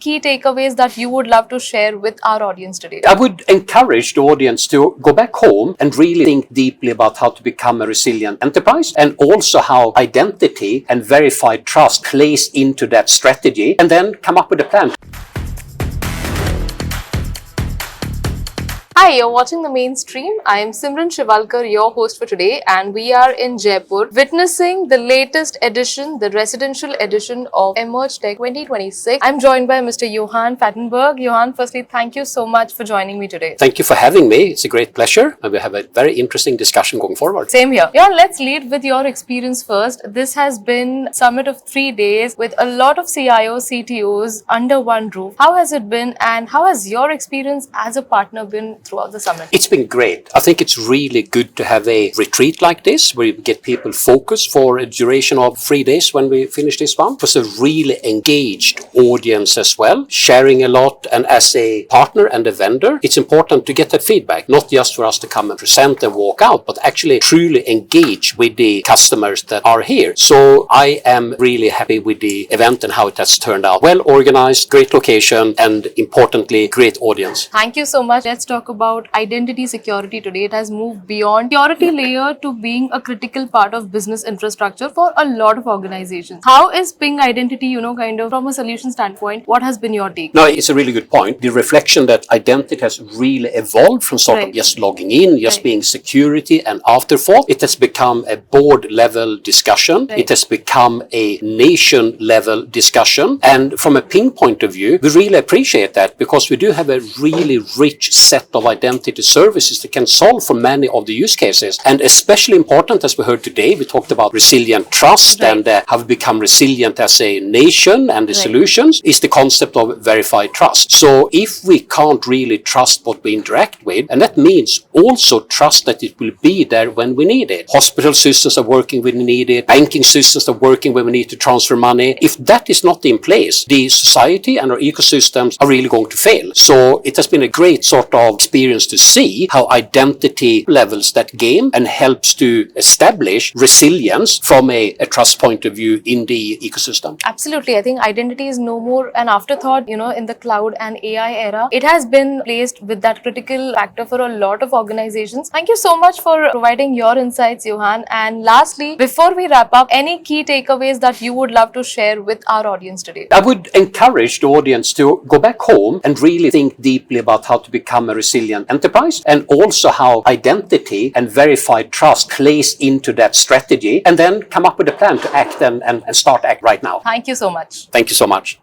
Key takeaways that you would love to share with our audience today? I would encourage the audience to go back home and really think deeply about how to become a resilient enterprise, and also how identity and verified trust plays into that strategy, and then come up with a plan. Hi, you're watching The Mainstream. I am Simran Shiwalkar, your host for today, and we are in Jaipur witnessing the latest edition, the residential edition of Emerge Tech 2026. I'm joined by Mr. Johan Fatenberg. Johan, firstly, thank you so much for joining me today. Thank you for having me. It's a great pleasure, and we have a very interesting discussion going forward. Same here. Johan, let's lead with your experience first. This has been a summit of 3 days with a lot of CIOs, CTOs under one roof. How has it been, and how has your experience as a partner been throughout the summit? It's been great. I think it's really good to have a retreat like this where you get people focused for a duration of 3 days when we finish this one. It was a really engaged audience as well, sharing a lot, and as a partner and a vendor, it's important to get that feedback, not just for us to come and present and walk out, but actually truly engage with the customers that are here. So I am really happy with the event and how it has turned out. Well organized, great location, and importantly, great audience. Thank you so much. Let's talk about identity security today. It has moved beyond security layer to being a critical part of business infrastructure for a lot of organizations. How is Ping identity, kind of from a solution standpoint? What has been your take? No, it's a really good point. The reflection that identity has really evolved from sort of just logging in, just being security and afterthought. It has become a board level discussion. It has become a nation level discussion. And from a Ping point of view, we really appreciate that, because we do have a really rich set of identity services that can solve for many of the use cases. And especially important, as we heard today, we talked about resilient trust and how we become resilient as a nation, and the solutions is the concept of verified trust. So if we can't really trust what we interact with, and that means also trust that it will be there when we need it. Hospital systems are working when we need it. Banking systems are working when we need to transfer money. If that is not in place, the society and our ecosystems are really going to fail. So it has been a great sort of experience to see how identity levels that game and helps to establish resilience from a trust point of view in the ecosystem. Absolutely. I think identity is no more an afterthought, in the cloud and AI era. It has been placed with that critical factor for a lot of organizations. Thank you so much for providing your insights, Johan. And lastly, before we wrap up, any key takeaways that you would love to share with our audience today? I would encourage the audience to go back home and really think deeply about how to become a resilient enterprise, and also how identity and verified trust plays into that strategy, and then come up with a plan to act and start act right now. Thank you so much. Thank you so much.